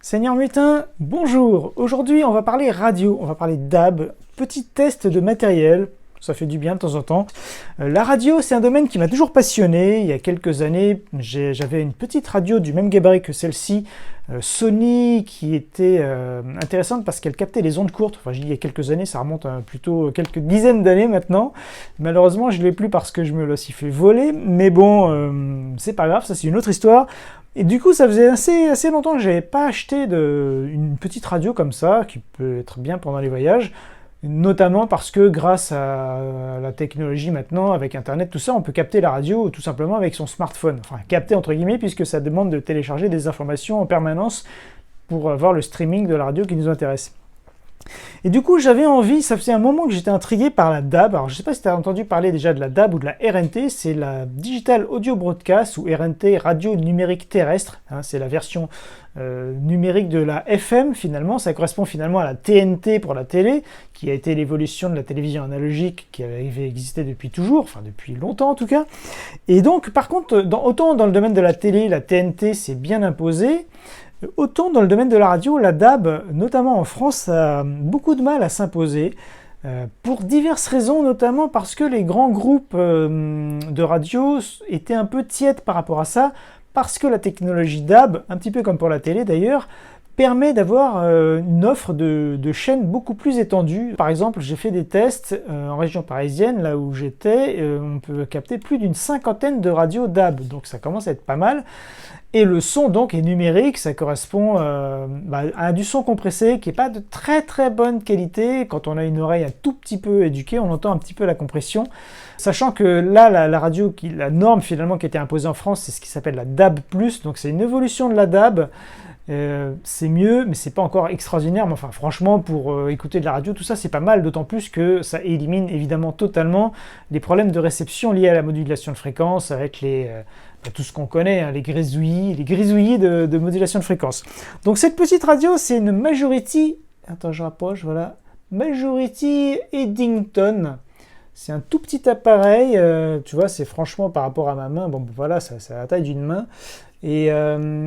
Seigneur Mutin, bonjour. Aujourd'hui, on va parler radio, on va parler DAB, petit test de matériel, ça fait du bien de temps en temps. La radio, c'est un domaine qui m'a toujours passionné. Il y a quelques années, j'avais une petite radio du même gabarit que celle-ci, Sony, qui était intéressante parce qu'elle captait les ondes courtes. Enfin, je dis il y a quelques années, ça remonte à plutôt quelques dizaines d'années maintenant. Malheureusement, je ne l'ai plus parce que je me l'ai aussi fait voler. Mais bon, c'est pas grave, ça c'est une autre histoire. Et du coup, ça faisait assez longtemps que je n'avais pas acheté une petite radio comme ça, qui peut être bien pendant les voyages, notamment parce que grâce à la technologie maintenant, avec Internet, tout ça, on peut capter la radio tout simplement avec son smartphone. Enfin, capter entre guillemets, puisque ça demande de télécharger des informations en permanence pour avoir le streaming de la radio qui nous intéresse. Et du coup, j'avais envie, ça faisait un moment que j'étais intrigué par la DAB. Alors, je ne sais pas si tu as entendu parler déjà de la DAB ou de la RNT, c'est la Digital Audio Broadcast ou RNT, Radio Numérique Terrestre. C'est la version numérique de la FM finalement. Ça correspond finalement à la TNT pour la télé, qui a été l'évolution de la télévision analogique qui avait existé depuis toujours, enfin depuis longtemps en tout cas. Et donc, par contre, autant dans le domaine de la télé, la TNT s'est bien imposée, autant dans le domaine de la radio, la DAB, notamment en France, a beaucoup de mal à s'imposer, pour diverses raisons, notamment parce que les grands groupes de radio étaient un peu tièdes par rapport à ça, parce que la technologie DAB, un petit peu comme pour la télé d'ailleurs, permet d'avoir une offre de chaînes beaucoup plus étendue. Par exemple, j'ai fait des tests en région parisienne, là où j'étais, on peut capter plus d'une cinquantaine de radios DAB, donc ça commence à être pas mal. Et le son donc est numérique, ça correspond à du son compressé qui n'est pas de très très bonne qualité. Quand on a une oreille un tout petit peu éduquée, on entend un petit peu la compression. Sachant que là, la radio, la norme finalement qui a été imposée en France, c'est ce qui s'appelle la DAB+, donc c'est une évolution de la DAB. C'est mieux, mais c'est pas encore extraordinaire. Mais enfin, franchement, pour écouter de la radio, tout ça, c'est pas mal, d'autant plus que ça élimine évidemment totalement les problèmes de réception liés à la modulation de fréquence avec tout ce qu'on connaît, les grisouillis de modulation de fréquence. Donc cette petite radio, c'est une Majority, attends, je rapproche, voilà, Majority Eddington. C'est un tout petit appareil, tu vois, c'est franchement par rapport à ma main, bon voilà, c'est à la taille d'une main. Et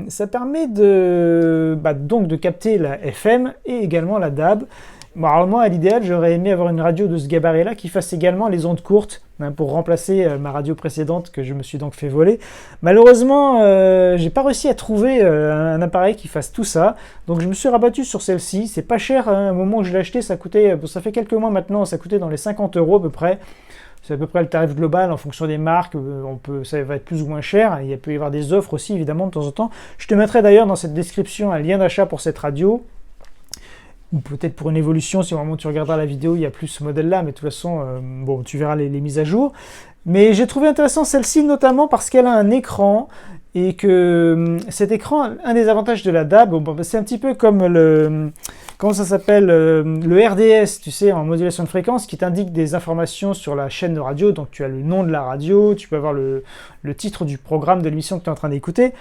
ça permet donc de capter la FM et également la DAB. Bon, alors moi, à l'idéal, j'aurais aimé avoir une radio de ce gabarit-là qui fasse également les ondes courtes, pour remplacer ma radio précédente que je me suis donc fait voler. Malheureusement, j'ai pas réussi à trouver un appareil qui fasse tout ça, donc je me suis rabattu sur celle-ci. C'est pas cher, hein. Au moment où je l'ai acheté, ça fait quelques mois maintenant, ça coûtait dans les 50 € à peu près. C'est à peu près le tarif global en fonction des marques, ça va être plus ou moins cher. Il peut y avoir des offres aussi évidemment de temps en temps. Je te mettrai d'ailleurs dans cette description un lien d'achat pour cette radio, ou peut-être pour une évolution, si vraiment tu regarderas la vidéo, il y a plus ce modèle-là, mais de toute façon, tu verras les mises à jour. Mais j'ai trouvé intéressant celle-ci notamment parce qu'elle a un écran, et que cet écran, un des avantages de la DAB, c'est un petit peu comme le RDS, tu sais, en modulation de fréquence, qui t'indique des informations sur la chaîne de radio. Donc tu as le nom de la radio, tu peux avoir le titre du programme de l'émission que tu es en train d'écouter.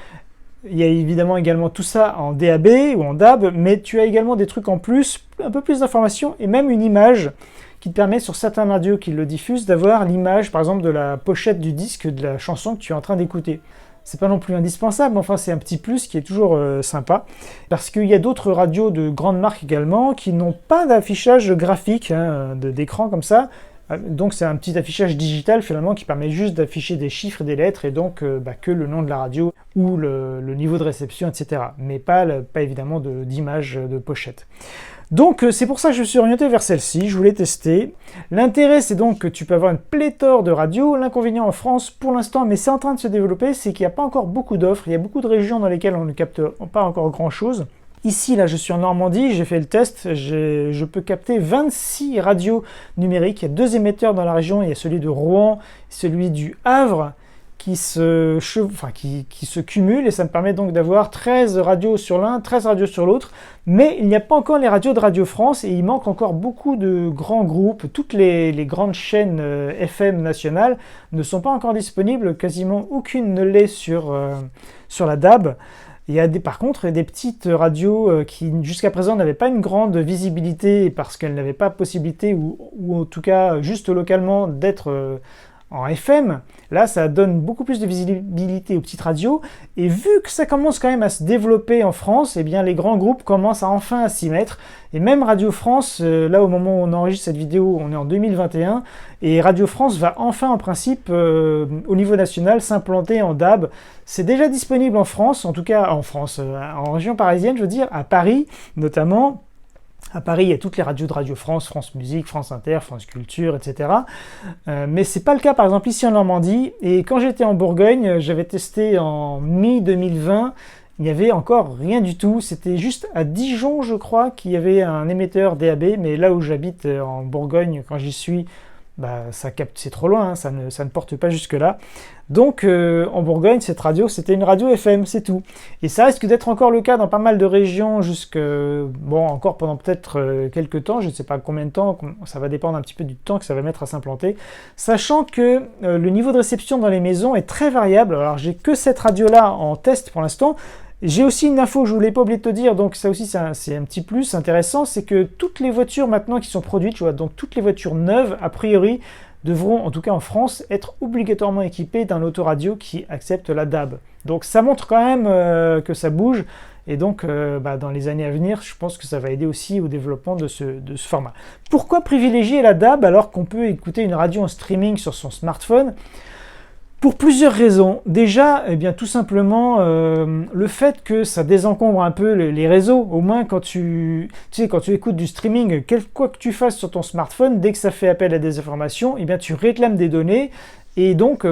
Il y a évidemment également tout ça en DAB ou en DAB, mais tu as également des trucs en plus, un peu plus d'informations, et même une image qui te permet sur certaines radios qui le diffusent d'avoir l'image, par exemple, de la pochette du disque de la chanson que tu es en train d'écouter. C'est pas non plus indispensable, mais enfin c'est un petit plus qui est toujours sympa. Parce qu'il y a d'autres radios de grandes marques également qui n'ont pas d'affichage graphique, d'écran comme ça. Donc c'est un petit affichage digital finalement qui permet juste d'afficher des chiffres et des lettres, et donc que le nom de la radio ou le niveau de réception, etc. Mais pas évidemment d'image de pochette. Donc c'est pour ça que je me suis orienté vers celle-ci, je voulais tester. L'intérêt, c'est donc que tu peux avoir une pléthore de radios. L'inconvénient en France pour l'instant, mais c'est en train de se développer, c'est qu'il n'y a pas encore beaucoup d'offres. Il y a beaucoup de régions dans lesquelles on ne capte pas encore grand-chose. Ici, là, je suis en Normandie, j'ai fait le test, je peux capter 26 radios numériques. Il y a 2 émetteurs dans la région, il y a celui de Rouen, celui du Havre, qui se cumulent, et ça me permet donc d'avoir 13 radios sur l'un, 13 radios sur l'autre. Mais il n'y a pas encore les radios de Radio France, et il manque encore beaucoup de grands groupes. Toutes les grandes chaînes FM nationales ne sont pas encore disponibles, quasiment aucune ne l'est sur la DAB. Il y a par contre des petites radios qui jusqu'à présent n'avaient pas une grande visibilité parce qu'elles n'avaient pas possibilité, ou en tout cas juste localement, d'être en FM. Là, ça donne beaucoup plus de visibilité aux petites radios. Et vu que ça commence quand même à se développer en France, eh bien, les grands groupes commencent enfin à s'y mettre. Et même Radio France, là, au moment où on enregistre cette vidéo, on est en 2021. Et Radio France va enfin, en principe, au niveau national, s'implanter en DAB. C'est déjà disponible en France, en tout cas en France, en région parisienne, je veux dire, à Paris notamment. À Paris, il y a toutes les radios de Radio France, France Musique, France Inter, France Culture, etc. Mais c'est pas le cas, par exemple, ici en Normandie. Et quand j'étais en Bourgogne, j'avais testé en mi-2020, il n'y avait encore rien du tout. C'était juste à Dijon, je crois, qu'il y avait un émetteur DAB. Mais là où j'habite, en Bourgogne, quand j'y suis, bah, ça capte, c'est trop loin, hein, ça ne porte pas jusque-là. Donc en Bourgogne, cette radio, c'était une radio FM, c'est tout. Et ça risque d'être encore le cas dans pas mal de régions encore pendant peut-être quelques temps, je ne sais pas combien de temps, ça va dépendre un petit peu du temps que ça va mettre à s'implanter. Sachant que le niveau de réception dans les maisons est très variable. Alors j'ai que cette radio-là en test pour l'instant. J'ai aussi une info que je ne voulais pas oublier de te dire, donc ça aussi c'est un petit plus intéressant, c'est que toutes les voitures maintenant qui sont produites, tu vois, donc toutes les voitures neuves, a priori, devront, en tout cas en France, être obligatoirement équipées d'un autoradio qui accepte la DAB. Donc ça montre quand même que ça bouge, et donc dans les années à venir, je pense que ça va aider aussi au développement de ce format. Pourquoi privilégier la DAB alors qu'on peut écouter une radio en streaming sur son smartphone ? Pour plusieurs raisons. Déjà, eh bien, tout simplement, le fait que ça désencombre un peu les réseaux. Au moins, quand tu écoutes du streaming, quoi que tu fasses sur ton smartphone, dès que ça fait appel à des informations, eh bien, tu réclames des données. Et donc,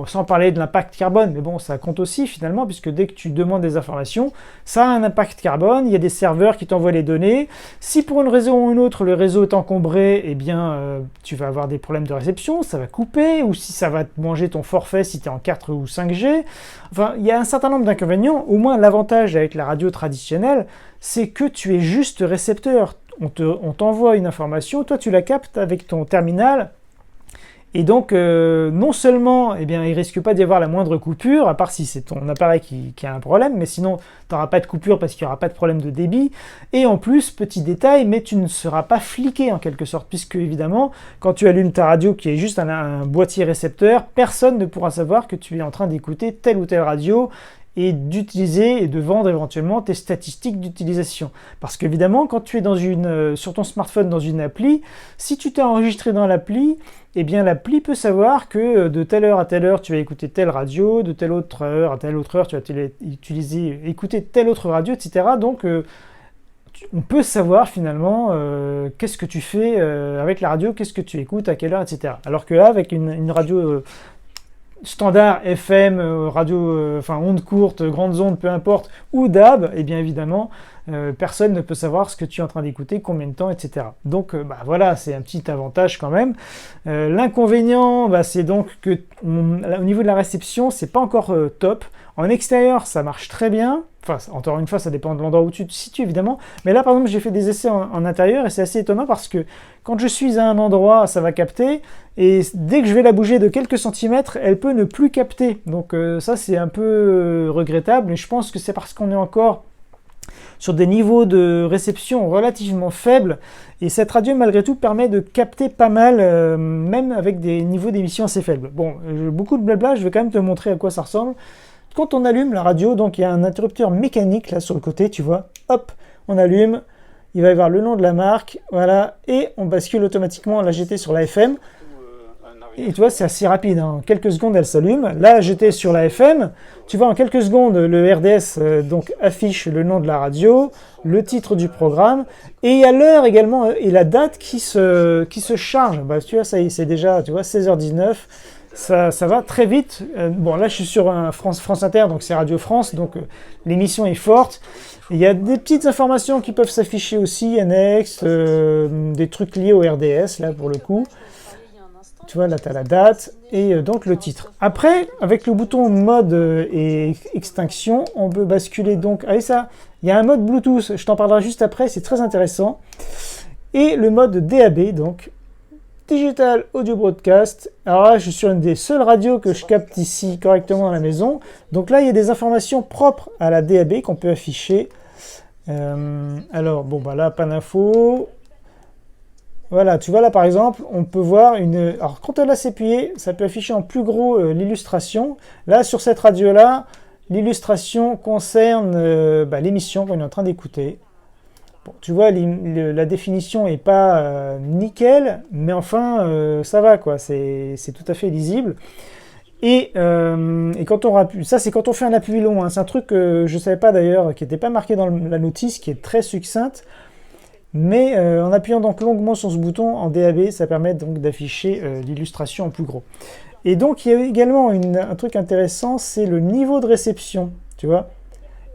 sans parler de l'impact carbone, mais bon, ça compte aussi finalement, puisque dès que tu demandes des informations, ça a un impact carbone, il y a des serveurs qui t'envoient les données. Si pour une raison ou une autre, le réseau est encombré, eh bien, tu vas avoir des problèmes de réception, ça va couper, ou si ça va te manger ton forfait si tu es en 4 ou 5G. Enfin, il y a un certain nombre d'inconvénients. Au moins, l'avantage avec la radio traditionnelle, c'est que tu es juste récepteur. On t'envoie une information, toi tu la captes avec ton terminal. Et donc, non seulement, il ne risque pas d'y avoir la moindre coupure, à part si c'est ton appareil qui a un problème, mais sinon, tu n'auras pas de coupure parce qu'il n'y aura pas de problème de débit. Et en plus, petit détail, mais tu ne seras pas fliqué en quelque sorte, puisque évidemment, quand tu allumes ta radio qui est juste un boîtier récepteur, personne ne pourra savoir que tu es en train d'écouter telle ou telle radio, et d'utiliser et de vendre éventuellement tes statistiques d'utilisation. Parce qu'évidemment, quand tu es sur ton smartphone dans une appli, si tu t'es enregistré dans l'appli, eh bien l'appli peut savoir que de telle heure à telle heure, tu vas écouter telle radio, de telle autre heure à telle autre heure, tu vas écouter telle autre radio, etc. Donc, on peut savoir finalement qu'est-ce que tu fais avec la radio, qu'est-ce que tu écoutes, à quelle heure, etc. Alors que là, avec une radio standard FM, radio, ondes courtes, grandes ondes, peu importe, ou DAB, et bien évidemment, personne ne peut savoir ce que tu es en train d'écouter, combien de temps, etc. Donc voilà, c'est un petit avantage quand même. L'inconvénient, c'est donc que au niveau de la réception, c'est pas encore top. En extérieur, ça marche très bien. Enfin, encore une fois, ça dépend de l'endroit où tu te situes, évidemment. Mais là, par exemple, j'ai fait des essais en intérieur et c'est assez étonnant parce que quand je suis à un endroit, ça va capter. Et dès que je vais la bouger de quelques centimètres, elle peut ne plus capter. Donc ça, c'est un peu regrettable. Mais je pense que c'est parce qu'on est encore sur des niveaux de réception relativement faibles. Et cette radio, malgré tout, permet de capter pas mal, même avec des niveaux d'émission assez faibles. Bon, beaucoup de blabla, je vais quand même te montrer à quoi ça ressemble. Quand on allume la radio, donc il y a un interrupteur mécanique là sur le côté, tu vois, hop, on allume, il va y avoir le nom de la marque, voilà, et on bascule automatiquement, là j'étais sur la FM, et tu vois, c'est assez rapide, hein. En quelques secondes elle s'allume, là j'étais sur la FM, tu vois, en quelques secondes le RDS donc affiche le nom de la radio, le titre du programme, et il y a l'heure également, et la date qui se charge, tu vois, ça y est, c'est déjà, tu vois, 16h19, ça va très vite. Bon, là, je suis sur un France Inter, donc c'est Radio France, donc l'émission est forte. Il y a des petites informations qui peuvent s'afficher aussi, annexes, des trucs liés au RDS, là, pour le coup. Tu vois, là, tu as la date et donc le titre. Après, avec le bouton mode et extinction, on peut basculer donc... Allez, ça, il y a un mode Bluetooth, je t'en parlerai juste après, c'est très intéressant. Et le mode DAB, donc... Digital Audio Broadcast. Alors là, je suis sur une des seules radios que je capte ici correctement dans la maison. Donc là, il y a des informations propres à la DAB qu'on peut afficher. Alors, bon, là, pas d'infos. Voilà, tu vois là par exemple, on peut voir une... Alors quand elle a s'appuyer, ça peut afficher en plus gros l'illustration. Là, sur cette radio-là, l'illustration concerne l'émission qu'on est en train d'écouter. Bon, tu vois, la définition n'est pas nickel, mais enfin, ça va, quoi. C'est tout à fait lisible. Et quand on appuie, ça c'est quand on fait un appui long, hein. C'est un truc que je ne savais pas d'ailleurs, qui n'était pas marqué dans la notice, qui est très succincte. Mais en appuyant donc longuement sur ce bouton en DAB, ça permet donc d'afficher l'illustration en plus gros. Et donc il y a également un truc intéressant, c'est le niveau de réception, tu vois,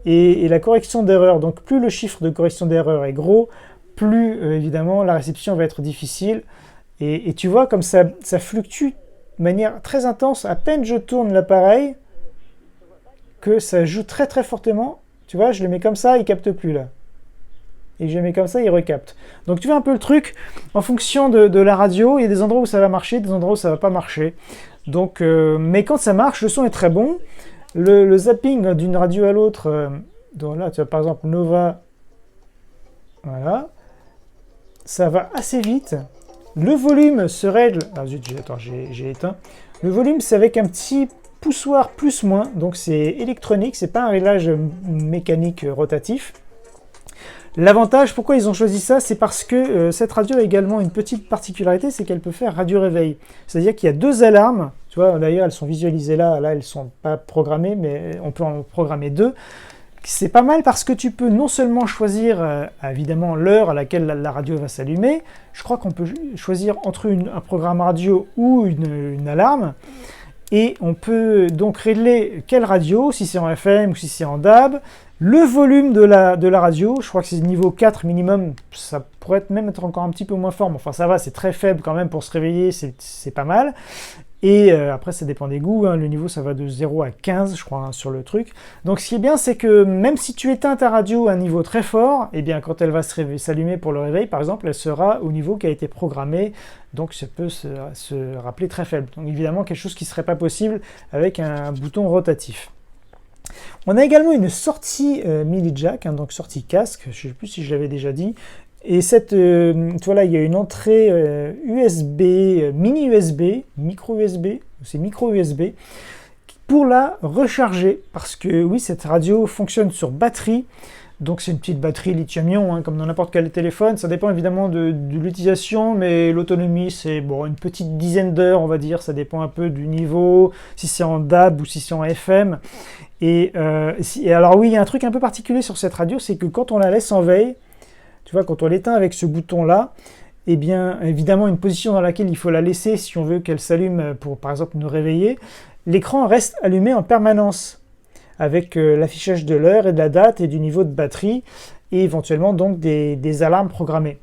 et la correction d'erreur. Donc plus le chiffre de correction d'erreur est gros, plus évidemment la réception va être difficile. Et tu vois comme ça fluctue de manière très intense. À peine je tourne l'appareil, que ça joue très très fortement. Tu vois, je le mets comme ça, il capte plus là. Et je le mets comme ça, il recapte. Donc tu vois un peu le truc, en fonction de la radio, il y a des endroits où ça va marcher, des endroits où ça va pas marcher. Donc, mais quand ça marche, le son est très bon. Le zapping d'une radio à l'autre, donc là tu as par exemple Nova, voilà, ça va assez vite. Le volume se règle, ah zut, attends, j'ai éteint. Le volume c'est avec un petit poussoir plus-moins, donc c'est électronique, c'est pas un réglage mécanique rotatif. L'avantage, pourquoi ils ont choisi ça, c'est parce que cette radio a également une petite particularité, c'est qu'elle peut faire radio réveil. C'est-à-dire qu'il y a deux alarmes, tu vois, d'ailleurs elles sont visualisées là elles ne sont pas programmées, mais on peut en programmer deux. C'est pas mal parce que tu peux non seulement choisir évidemment l'heure à laquelle la radio va s'allumer, je crois qu'on peut choisir entre un programme radio ou une alarme, et on peut donc régler quelle radio, si c'est en FM ou si c'est en DAB, le volume de la radio, je crois que c'est niveau 4 minimum, ça pourrait même être encore un petit peu moins fort, mais enfin ça va, c'est très faible quand même pour se réveiller, c'est pas mal. Et après ça dépend des goûts, hein. Le niveau ça va de 0 à 15 je crois, hein, sur le truc. Donc ce qui est bien c'est que même si tu éteins ta radio à un niveau très fort, et bien quand elle va s'allumer pour le réveil par exemple, elle sera au niveau qui a été programmé, donc ça peut se rappeler très faible. Donc évidemment quelque chose qui ne serait pas possible avec un bouton rotatif. On a également une sortie mini jack, hein, donc sortie casque, je ne sais plus si je l'avais déjà dit. Et cette, tu vois là, il y a une entrée USB, mini USB, micro USB, c'est micro USB, pour la recharger. Parce que oui, cette radio fonctionne sur batterie. Donc c'est une petite batterie lithium-ion, hein, comme dans n'importe quel téléphone. Ça dépend évidemment de l'utilisation, mais l'autonomie c'est bon, une petite dizaine d'heures, on va dire. Ça dépend un peu du niveau, si c'est en DAB ou si c'est en FM. Et alors oui, il y a un truc un peu particulier sur cette radio, c'est que quand on la laisse en veille, tu vois, quand on l'éteint avec ce bouton-là, eh bien, évidemment, une position dans laquelle il faut la laisser si on veut qu'elle s'allume pour, par exemple, nous réveiller, l'écran reste allumé en permanence, avec l'affichage de l'heure et de la date et du niveau de batterie, et éventuellement donc des alarmes programmées.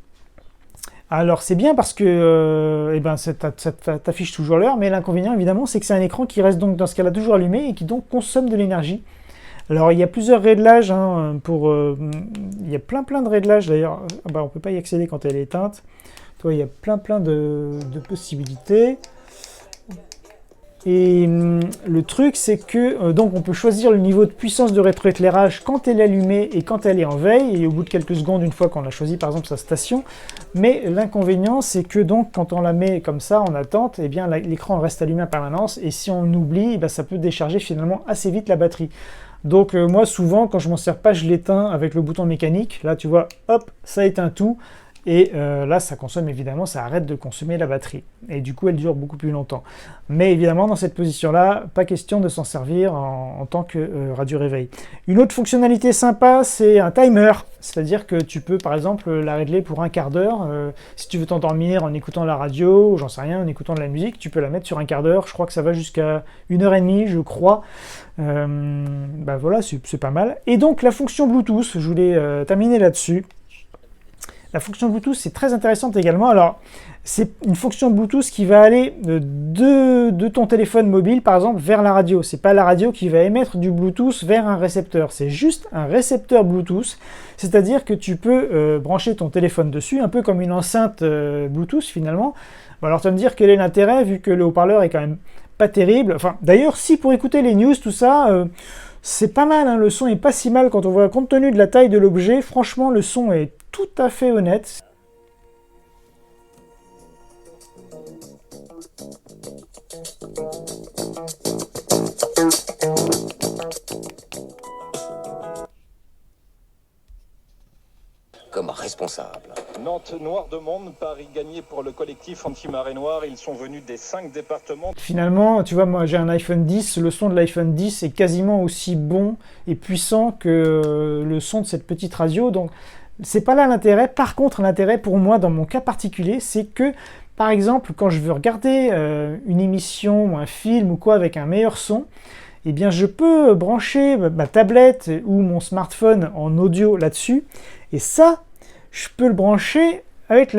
Alors c'est bien parce que ça t'affiche toujours l'heure, mais l'inconvénient évidemment c'est que c'est un écran qui reste donc dans ce cas-là toujours allumé et qui donc consomme de l'énergie. Alors il y a plusieurs réglages, hein, il y a plein de réglages d'ailleurs, on ne peut pas y accéder quand elle est éteinte. Toi, il y a plein de possibilités. Et le truc, c'est que donc on peut choisir le niveau de puissance de rétroéclairage quand elle est allumée et quand elle est en veille, et au bout de quelques secondes, une fois qu'on a choisi par exemple sa station. Mais l'inconvénient, c'est que donc quand on la met comme ça en attente, eh bien l'écran reste allumé en permanence, et si on oublie, ça peut décharger finalement assez vite la batterie. Donc moi souvent, quand je m'en sers pas, je l'éteins avec le bouton mécanique. Là tu vois, hop, ça éteint tout. Et là, ça consomme évidemment, ça arrête de consommer la batterie. Et du coup, elle dure beaucoup plus longtemps. Mais évidemment, dans cette position-là, pas question de s'en servir en tant que radio réveil. Une autre fonctionnalité sympa, c'est un timer. C'est-à-dire que tu peux, par exemple, la régler pour un quart d'heure. Si tu veux t'endormir en écoutant la radio, ou j'en sais rien, en écoutant de la musique, tu peux la mettre sur un quart d'heure. Je crois que ça va jusqu'à 1h30, je crois. Voilà, c'est pas mal. Et donc, la fonction Bluetooth, je voulais terminer là-dessus. La fonction Bluetooth, c'est très intéressante également. Alors, c'est une fonction Bluetooth qui va aller de ton téléphone mobile, par exemple, vers la radio. C'est pas la radio qui va émettre du Bluetooth vers un récepteur. C'est juste un récepteur Bluetooth. C'est-à-dire que tu peux brancher ton téléphone dessus, un peu comme une enceinte Bluetooth finalement. Bon, alors, tu vas me dire quel est l'intérêt, vu que le haut-parleur est quand même pas terrible. Enfin, d'ailleurs, si pour écouter les news, tout ça... c'est pas mal, hein, le son est pas si mal quand on voit, compte tenu de la taille de l'objet, franchement le son est tout à fait honnête. comme responsable. Nantes noir de monde, Paris gagné pour le collectif anti-marée noire. Ils sont venus des 5 départements. Finalement, tu vois, moi j'ai un iPhone 10, le son de l'iPhone 10 est quasiment aussi bon et puissant que le son de cette petite radio, donc c'est pas là l'intérêt. Par contre, l'intérêt pour moi, dans mon cas particulier, c'est que, par exemple, quand je veux regarder une émission ou un film ou quoi avec un meilleur son, eh bien je peux brancher ma tablette ou mon smartphone en audio là-dessus, et ça, je peux le brancher avec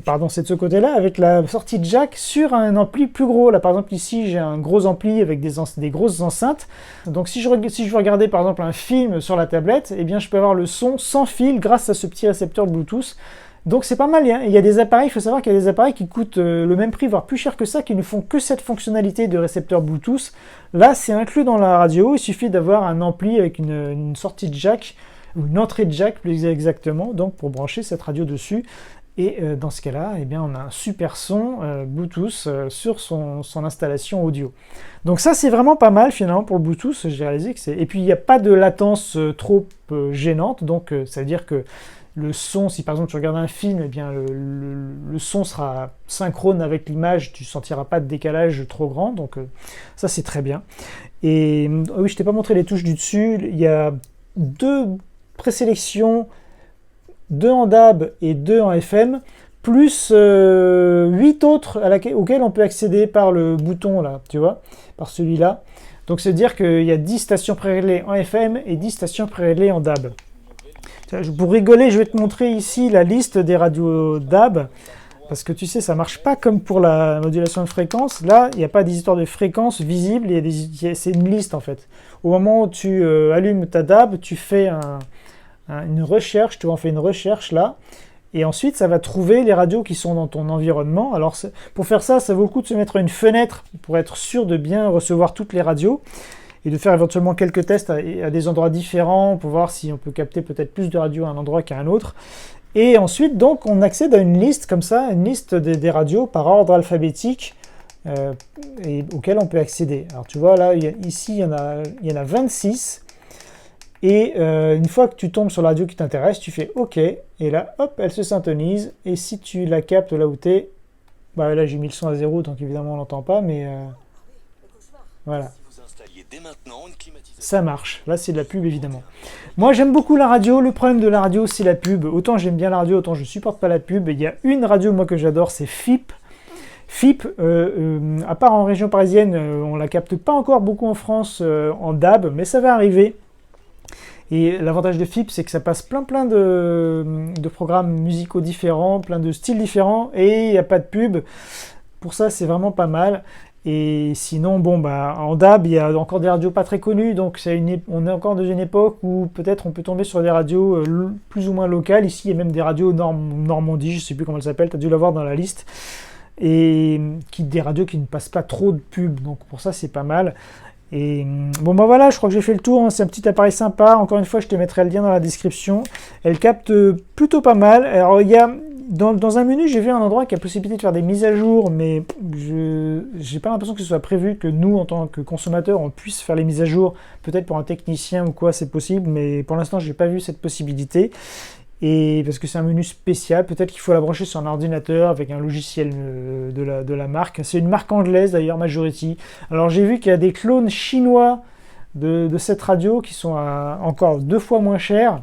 pardon, c'est de ce côté-là, avec la sortie jack sur un ampli plus gros. Là, par exemple, ici, j'ai un gros ampli avec des grosses enceintes. Donc, si je veux regarder, par exemple, un film sur la tablette, eh bien, je peux avoir le son sans fil grâce à ce petit récepteur Bluetooth. Donc, c'est pas mal. Hein. Il y a des appareils, il faut savoir qu'il y a des appareils qui coûtent le même prix, voire plus cher que ça, qui ne font que cette fonctionnalité de récepteur Bluetooth. Là, c'est inclus dans la radio. Il suffit d'avoir un ampli avec une sortie jack, ou une entrée jack plus exactement, donc pour brancher cette radio dessus. Et dans ce cas-là, eh bien, on a un super son Bluetooth sur son installation audio. Donc ça, c'est vraiment pas mal finalement pour le Bluetooth. J'ai réalisé que c'est... Et puis, il n'y a pas de latence trop gênante. Donc, ça veut dire que le son, si par exemple tu regardes un film, eh bien, le son sera synchrone avec l'image. Tu ne sentiras pas de décalage trop grand. Donc, ça, c'est très bien. Et oui, je ne t'ai pas montré les touches du dessus. Il y a 2 présélections, 2 en DAB et 2 en FM, plus 8 autres auxquels on peut accéder par le bouton là, tu vois, par celui-là. Donc c'est dire qu'il y a 10 stations préréglées en FM et 10 stations préréglées en DAB. Pour rigoler, je vais te montrer ici la liste des radios DAB, parce que tu sais, ça marche pas comme pour la modulation de fréquence. Là, il n'y a pas des histoires de fréquences visibles, c'est une liste en fait. Au moment où tu allumes ta DAB, tu fais une recherche, tu en fais une recherche là, et ensuite ça va trouver les radios qui sont dans ton environnement. Alors pour faire ça, ça vaut le coup de se mettre une fenêtre pour être sûr de bien recevoir toutes les radios et de faire éventuellement quelques tests à des endroits différents pour voir si on peut capter peut-être plus de radios à un endroit qu'à un autre. Et ensuite donc on accède à une liste comme ça, une liste des radios par ordre alphabétique et auxquelles on peut accéder. Alors tu vois là, ici il y en a 26. Et une fois que tu tombes sur la radio qui t'intéresse, tu fais OK, et là, hop, elle se syntonise, et si tu la captes là où tu es, bah là j'ai mis le son à 0, donc évidemment on l'entend pas, mais voilà. Ça marche, là c'est de la pub évidemment. Moi j'aime beaucoup la radio, le problème de la radio c'est la pub, autant j'aime bien la radio, autant je supporte pas la pub. Il y a une radio moi que j'adore, c'est FIP. FIP, à part en région parisienne, on la capte pas encore beaucoup en France en DAB, mais ça va arriver. Et l'avantage de FIP, c'est que ça passe plein de programmes musicaux différents, plein de styles différents, et il n'y a pas de pub. Pour ça, c'est vraiment pas mal. Et sinon, bon, bah, en DAB, il y a encore des radios pas très connues, donc on est encore dans une époque où peut-être on peut tomber sur des radios plus ou moins locales. Ici, il y a même des radios Normandie, je ne sais plus comment elles s'appellent, tu as dû l'avoir dans la liste. Et des radios qui ne passent pas trop de pub, donc pour ça, c'est pas mal. Et bon bah voilà, je crois que j'ai fait le tour, hein. C'est un petit appareil sympa, encore une fois je te mettrai le lien dans la description. Elle capte plutôt pas mal. Alors il y a dans un menu, j'ai vu un endroit qui a la possibilité de faire des mises à jour, mais j'ai pas l'impression que ce soit prévu que nous en tant que consommateurs on puisse faire les mises à jour. Peut-être pour un technicien ou quoi c'est possible, mais pour l'instant j'ai pas vu cette possibilité. Et parce que c'est un menu spécial, peut-être qu'il faut la brancher sur un ordinateur avec un logiciel de la marque. C'est une marque anglaise d'ailleurs, Majority. Alors j'ai vu qu'il y a des clones chinois de cette radio qui sont encore 2 fois moins chers.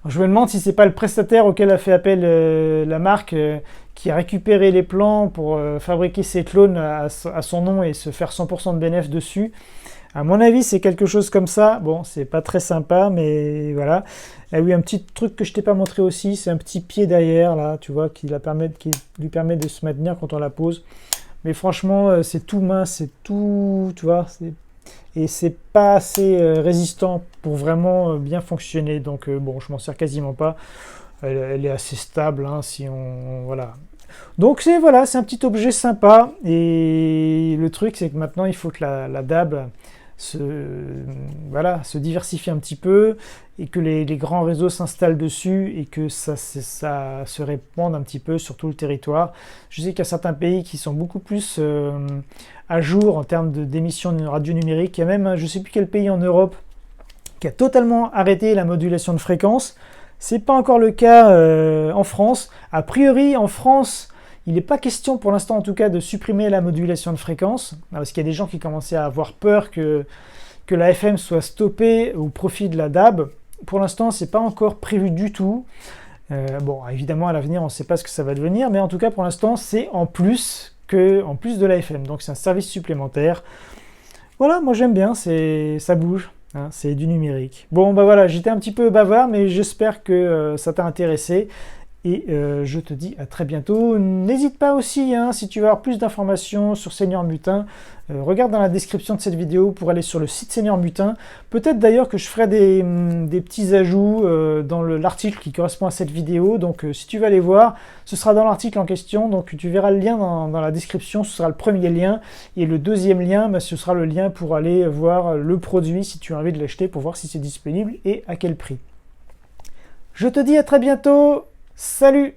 Alors, je me demande si c'est pas le prestataire auquel a fait appel la marque qui a récupéré les plans pour fabriquer ces clones à son nom et se faire 100% de bénéfice dessus. À mon avis, c'est quelque chose comme ça. Bon, c'est pas très sympa, mais voilà. Il y a eu un petit truc que je t'ai pas montré aussi, c'est un petit pied derrière, là, tu vois, qui lui permet de se maintenir quand on la pose. Mais franchement, c'est tout mince, c'est tout, tu vois, et c'est pas assez résistant pour vraiment bien fonctionner. Donc, bon, je m'en sers quasiment pas. Elle est assez stable, hein, si on... Voilà. Donc voilà, c'est un petit objet sympa. Et le truc, c'est que maintenant, il faut que la DAB se diversifie un petit peu et que les grands réseaux s'installent dessus et que ça se répande un petit peu sur tout le territoire. Je sais qu'il y a certains pays qui sont beaucoup plus à jour en termes d'émissions de radio numérique. Il y a même, je ne sais plus quel pays en Europe, qui a totalement arrêté la modulation de fréquence. C'est pas encore le cas en France. A priori, en France, il n'est pas question pour l'instant en tout cas de supprimer la modulation de fréquence, parce qu'il y a des gens qui commençaient à avoir peur que la FM soit stoppée au profit de la DAB. Pour l'instant, c'est pas encore prévu du tout. Bon, évidemment, à l'avenir, on ne sait pas ce que ça va devenir, mais en tout cas, pour l'instant, c'est en plus de la FM. Donc, c'est un service supplémentaire. Voilà, moi j'aime bien, ça bouge, hein, c'est du numérique. Bon, bah voilà, j'étais un petit peu bavard, mais j'espère que ça t'a intéressé. Et je te dis à très bientôt. N'hésite pas aussi, hein, si tu veux avoir plus d'informations sur Seigneur Mutin, regarde dans la description de cette vidéo pour aller sur le site Seigneur Mutin. Peut-être d'ailleurs que je ferai des petits ajouts dans l'article qui correspond à cette vidéo. Donc si tu veux aller voir, ce sera dans l'article en question. Donc tu verras le lien dans la description, ce sera le premier lien. Et le deuxième lien, bah, ce sera le lien pour aller voir le produit si tu as envie de l'acheter pour voir si c'est disponible et à quel prix. Je te dis à très bientôt. Salut!